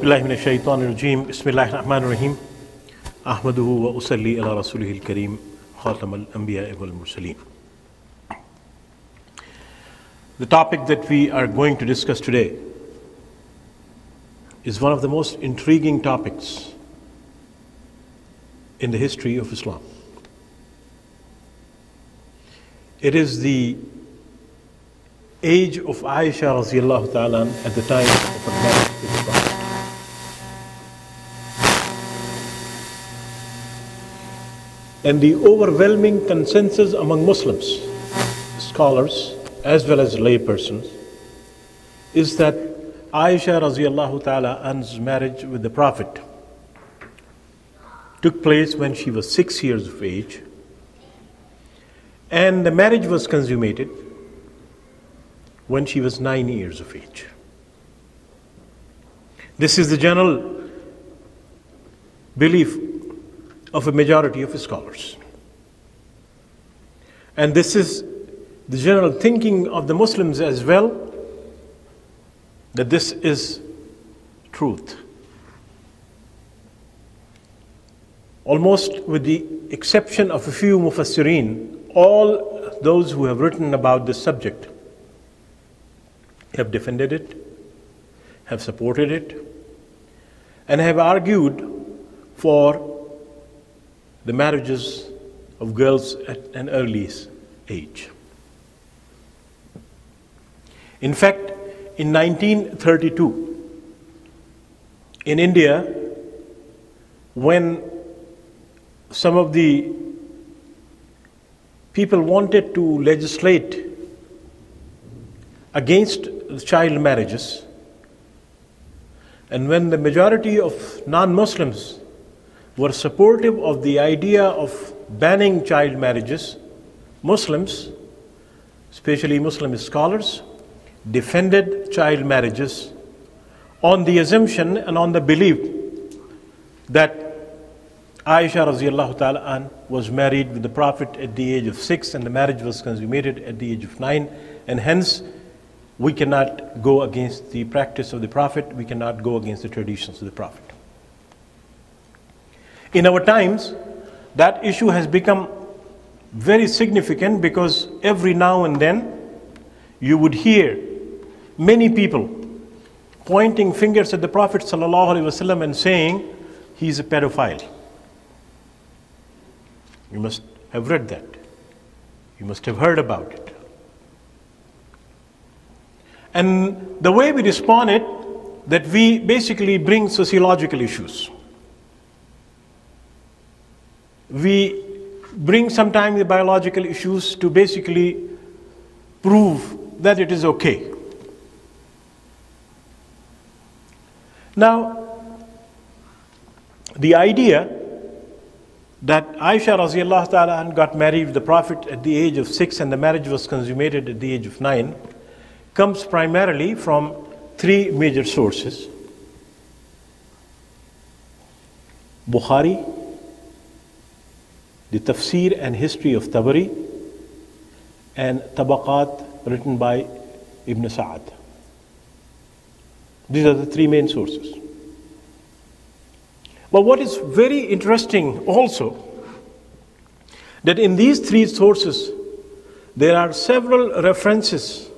billahi minash shaitanir rajim. Bismillahir rahmanir rahim. Ahmaduhu wa usalli ala rasulihil kareem khatamal anbiya wal mursaleen. The topic that we are going to discuss today is one of the most intriguing topics in the history of Islam. It is the age of Aisha radiallahu ta'ala at the time of her marriage with the Prophet. And the overwhelming consensus among Muslims, scholars as well as laypersons, is that Aisha radiallahu ta'ala anha's marriage with the Prophet took place when she was 6 years of age, and the marriage was consummated when she was 9 years of age. This is the general belief of a majority of scholars. And this is the general thinking of the Muslims as well, that this is truth. Almost with the exception of a few mufassirin, all those who have written about this subject have defended it, have supported it, and have argued for the marriages of girls at an early age. In fact, in 1932, in India, when some of the people wanted to legislate against child marriages, and when the majority of non-Muslims were supportive of the idea of banning child marriages, Muslims, especially Muslim scholars, defended child marriages on the assumption and on the belief that Aisha radiallahu ta'ala anha was married with the Prophet at the age of 6 and the marriage was consummated at the age of 9, and hence we cannot go against the practice of the Prophet, we cannot go against the traditions of the Prophet. In our times, that issue has become very significant because every now and then you would hear many people pointing fingers at the Prophet ﷺ and saying he's a pedophile. You must have read that. You must have heard about it. And the way we respond it, that we basically bring sociological issues. We bring sometimes the biological issues to basically prove that it is okay. Now, the idea that Aisha radiallahu ta'ala anha got married with the Prophet at the age of 6 and the marriage was consummated at the age of 9 comes primarily from three major sources: Bukhari, the tafsir and history of Tabari, and Tabaqat written by Ibn Sa'ad. These are the three main sources. But what is very interesting also, that in these three sources there are several references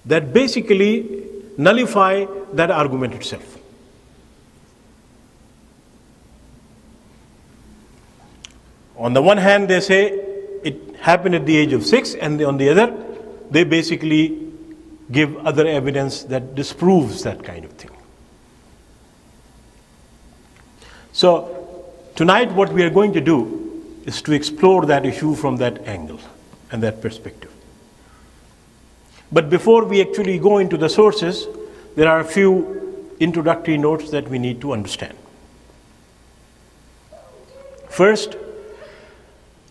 that basically nullify that argument itself. On the one hand, they say it happened at the age of 6, and on the other, they basically give other evidence that disproves that kind of thing. So, tonight what we are going to do is to explore that issue from that angle and that perspective. But before we actually go into the sources, there are a few introductory notes that we need to understand. First,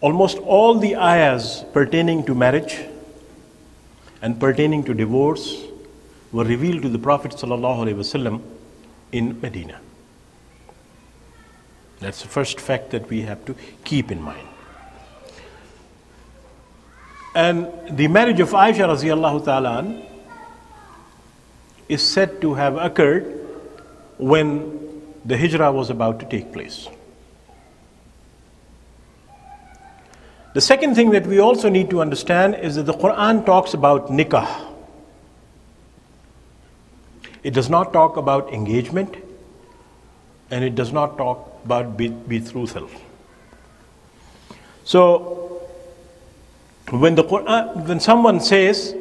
almost all the ayahs pertaining to marriage and pertaining to divorce were revealed to the Prophet ﷺ in Medina. That's the first fact that we have to keep in mind. And the marriage of Aisha radiallahu ta'ala is said to have occurred when the hijrah was about to take place. The second thing that we also need to understand is that the Quran talks about nikah. It does not talk about engagement, and it does not talk about betrothal. So, when someone says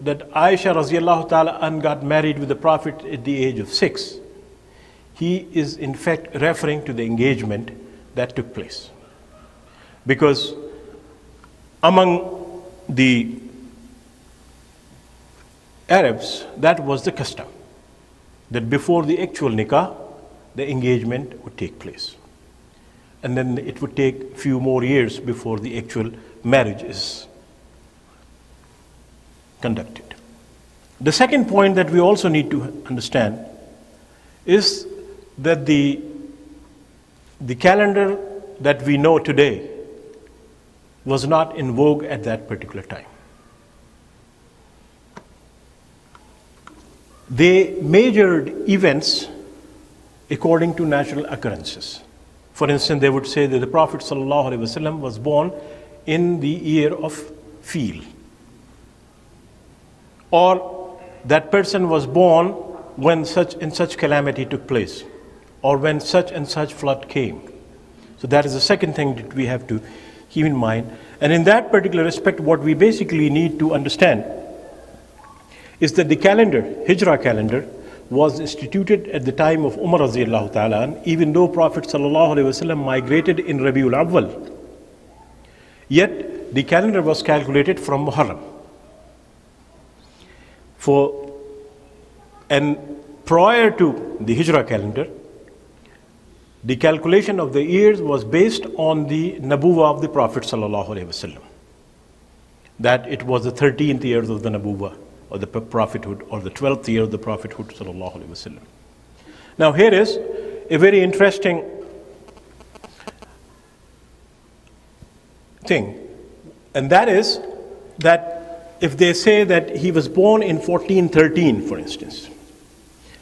that Aisha radiallahu ta'ala got married with the Prophet at the age of 6, he is in fact referring to the engagement that took place. Because among the Arabs, that was the custom, that before the actual nikah, the engagement would take place. And then it would take a few more years before the actual marriage is conducted. The second point that we also need to understand is that the calendar that we know today was not in vogue at that particular time. They measured events according to natural occurrences. For instance, they would say that the Prophet ﷺ was born in the year of Feel, or that person was born when such and such calamity took place, or when such and such flood came. So that is the second thing that we have to keep in mind. And in that particular respect, what we basically need to understand is that the calendar, Hijrah calendar, was instituted at the time of Umar radiallahu ta'ala, even though Prophet sallallahu alaihi wasallam migrated in Rabiul Awwal. Yet the calendar was calculated from Muharram. And prior to the Hijrah calendar, the calculation of the years was based on the Nabuwah of the Prophet sallallahu alaihi wasallam, that it was the 13th year of the Nabuwah, or the prophethood, or the 12th year of the prophethood sallallahu alaihi wasallam. Now here is a very interesting thing, and that is that if they say that he was born in 1413, for instance,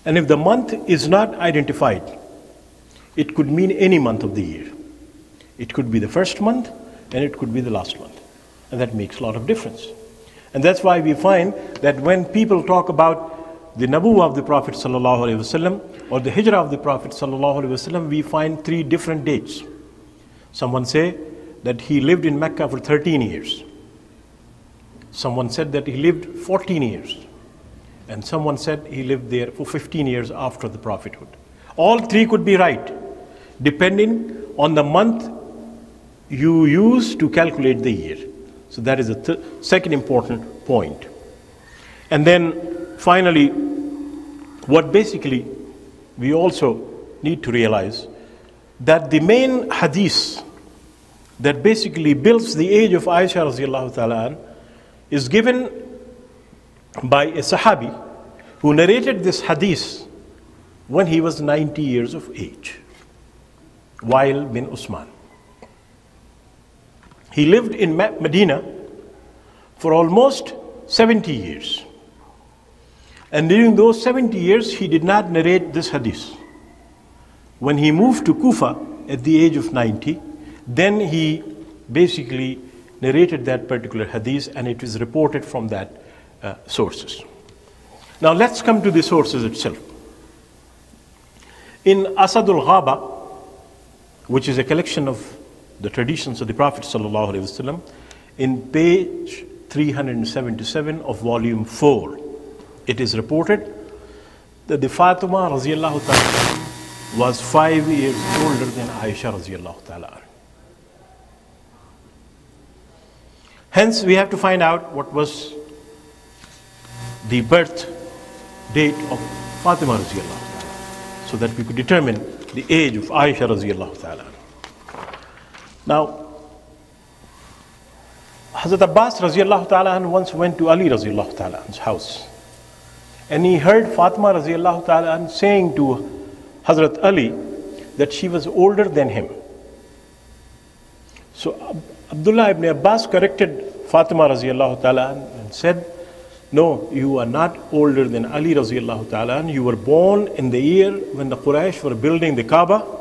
and if the month is not identified, it could mean any month of the year. It could be the first month, and it could be the last month, and that makes a lot of difference. And that's why we find that when people talk about the Nabuwah of the Prophet sallallahu alaihi wasallam or the Hijrah of the Prophet sallallahu alaihi wasallam, we find 3 different dates. Someone say that he lived in Mecca for 13 years. Someone said that he lived 14 years. And someone said he lived there for 15 years after the prophethood. All 3 could be right, depending on the month you use to calculate the year. So that is the second important point. And then finally, what basically we also need to realize, that the main hadith that basically builds the age of Aisha radiallahu ta'ala is given by a Sahabi who narrated this hadith when he was 90 years of age, Wail bin Usman. He lived in Medina for almost 70 years. And during those 70 years, he did not narrate this hadith. When he moved to Kufa at the age of 90, then he basically narrated that particular hadith, and it is reported from that sources. Now let's come to the sources itself. In Asadul Ghaba, which is a collection of the traditions of the Prophet sallallahu alaihi wasallam, in page 377 of volume 4, it is reported that the Fatima radiallahu ta'ala was 5 years older than Aisha radiallahu ta'ala. Hence, we have to find out what was the birth date of Fatima radiallahu ta'ala, so that we could determine the age of Aisha radiallahu ta'ala. Now, Hazrat Abbas radiallahu ta'ala once went to Ali radiallahu ta'ala's house, and he heard Fatima radiallahu ta'ala saying to Hazrat Ali that she was older than him. So Abdullah ibn Abbas corrected Fatima radiallahu ta'ala and said No, you are not older than Ali radiallahu ta'ala. You were born in the year when the Quraysh were building the Kaaba.